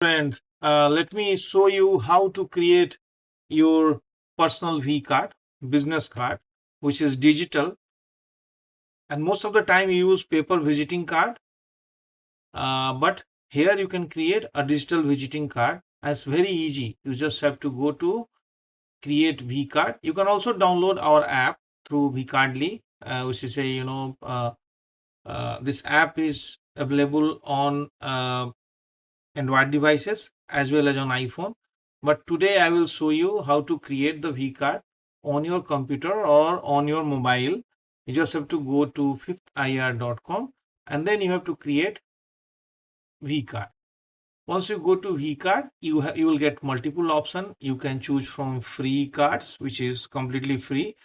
Friends, let me show you how to create your personal V card, business card, which is digital. And most of the time you use paper visiting card, but here you can create a digital visiting card. And it's very easy. You just have to go to create V card. You can also download our app through Vcarddly, which is this app is available on Android devices as well as on iPhone. But today I will show you how to create the vCard on your computer or on your mobile. You just have to go to fifthir.com and then you have to create vCard. Once you go to vCard, you will get multiple options. You can choose from free cards, which is completely free,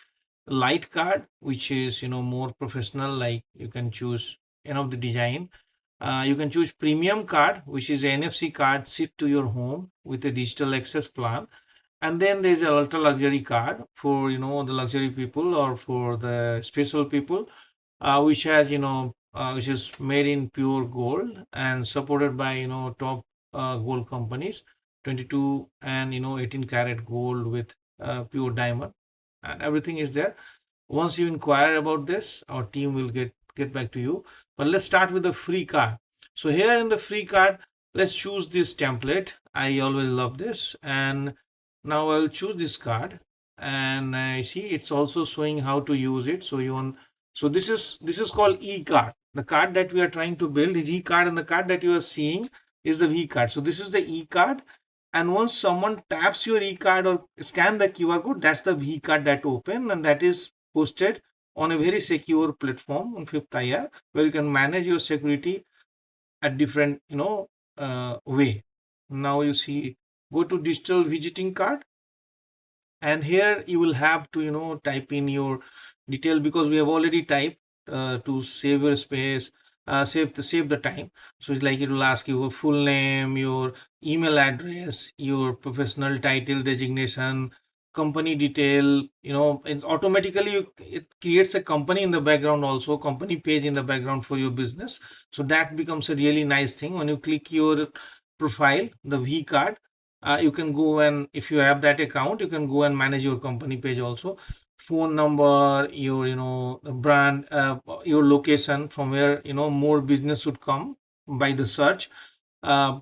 light card, which is more professional, like you can choose the design. You can choose premium card, which is an NFC card shipped to your home with a digital access plan. And then there's a ultra luxury card for the luxury people or for the special people, which is made in pure gold and supported by top gold companies, 22 and 18 karat gold with pure diamond, and everything is there. Once you inquire about this, our team will get back to you. But let's start with the free card. So here in the free card, let's choose this template. I always love this. And now I'll choose this card. And I see it's also showing how to use it. So this is called e-card. The card that we are trying to build is e-card, and the card that you are seeing is the V-card. So this is the e-card. And once someone taps your e-card or scan the QR code, that's the V-card that open, and that is hosted on a very secure platform on Fifth IR, where you can manage your security at different way. Now you see, go to digital visiting card, and here you will have to type in your detail, because we have already typed to save your space, save the time. So it's like it will ask you your full name, your email address, your professional title, designation, company detail. It's automatically it creates a company in the background, also company page in the background for your business. So that becomes a really nice thing. When you click your profile, the V card, you can go, and if you have that account, you can go and manage your company page also. Phone number, your the brand, your location from where more business would come by the search. uh,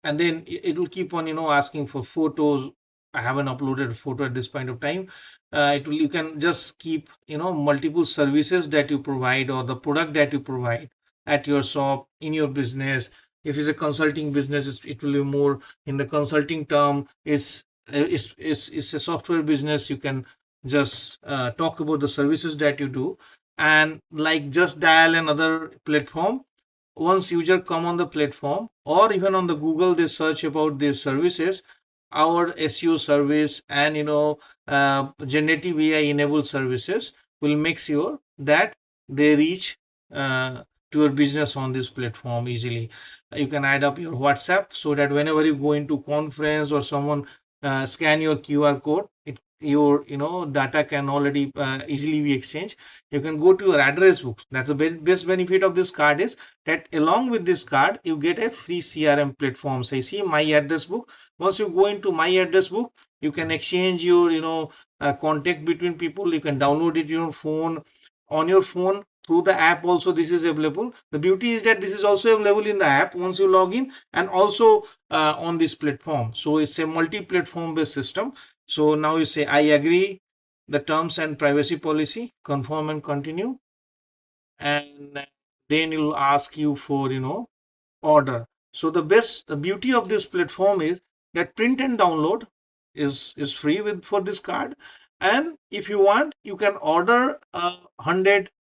and then it will keep on asking for photos. I haven't uploaded a photo at this point of time. You can just keep multiple services that you provide, or the product that you provide at your shop, in your business. If it's a consulting business, it will be more in the consulting term. Is a software business, you can just talk about the services that you do. And like just dial another platform, once user come on the platform or even on the Google, they search about these services, our SEO service and generative AI enabled services will make sure that they reach to your business on this platform easily. You can add up your WhatsApp, so that whenever you go into conference or someone scan your QR code, your data can already easily be exchanged. You can go to your address book. That's the best benefit of this card, is that along with this card you get a free CRM platform. Say, see, my address book. Once you go into my address book, you can exchange your contact between people. You can download it your phone, on your phone, through the app also. This is available. The beauty is that this is also available in the app once you log in, and also on this platform. So it's a multi-platform based system. So now you say, I agree the terms and privacy policy, confirm and continue, and then it will ask you for order. So the beauty of this platform is that print and download is free for this card. And if you want, you can order a 100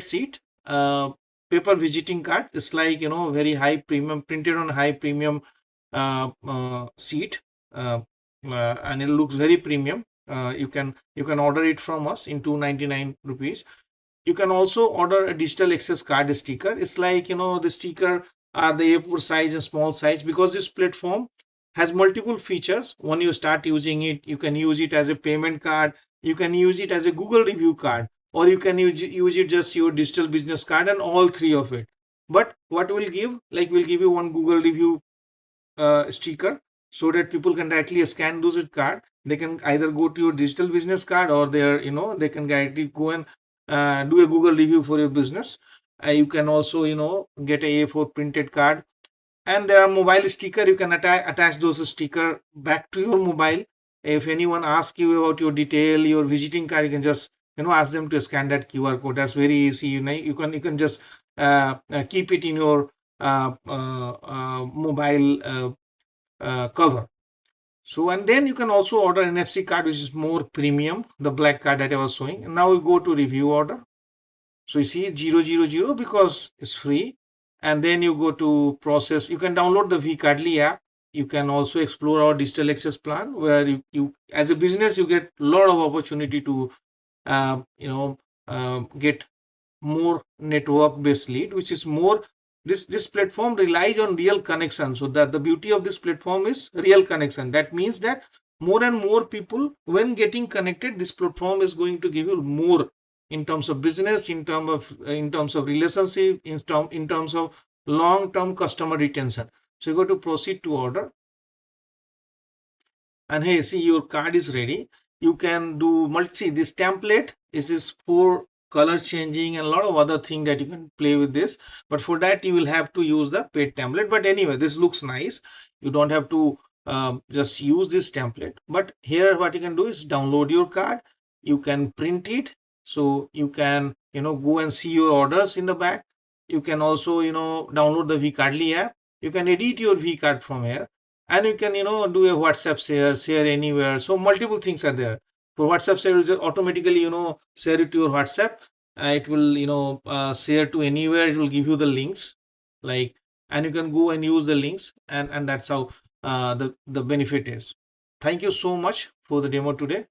seat paper visiting card. It's like very high premium, printed on high premium seat, and it looks very premium. You can order it from us in 299 rupees. You can also order a digital access card sticker. It's like the sticker are the A4 size and small size, because this platform has multiple features. When you start using it, you can use it as a payment card, you can use it as a Google review card, or you can use it just your digital business card, and all three of it. But what we'll give, like we'll give you one Google review sticker, so that people can directly scan those card. They can either go to your digital business card, or their, they can directly go and do a Google review for your business. You can also, get a A4 printed card. And there are mobile sticker. You can attach those sticker back to your mobile. If anyone asks you about your detail, your visiting card, you can just, ask them to scan that QR code. That's very easy. You can just keep it in your mobile cover. So, and then you can also order NFC card, which is more premium, the black card that I was showing. And now we go to review order. So you see 000 because it's free. And then you go to process. You can download the Vcarddly app. You can also explore our digital access plan, where you as a business, you get a lot of opportunity to get more network based lead, which is more, this platform relies on real connection. So that the beauty of this platform is real connection. That means that more and more people, when getting connected, this platform is going to give you more in terms of business, in terms of relationship, in terms of long term customer retention. So you go to proceed to order. And hey, see, your card is ready. You can do see, this template is for color changing and a lot of other thing that you can play with this. But for that, you will have to use the paid template. But anyway, this looks nice. You don't have to just use this template. But here, what you can do is download your card. You can print it, so you can, go and see your orders in the back. You can also, download the Vcarddly app. You can edit your Vcard from here. And you can, do a WhatsApp share anywhere. So multiple things are there. For WhatsApp share, it will just automatically, share it to your WhatsApp. It will, share to anywhere. It will give you the links, like, and you can go and use the links, and that's how the benefit is. Thank you so much for the demo today.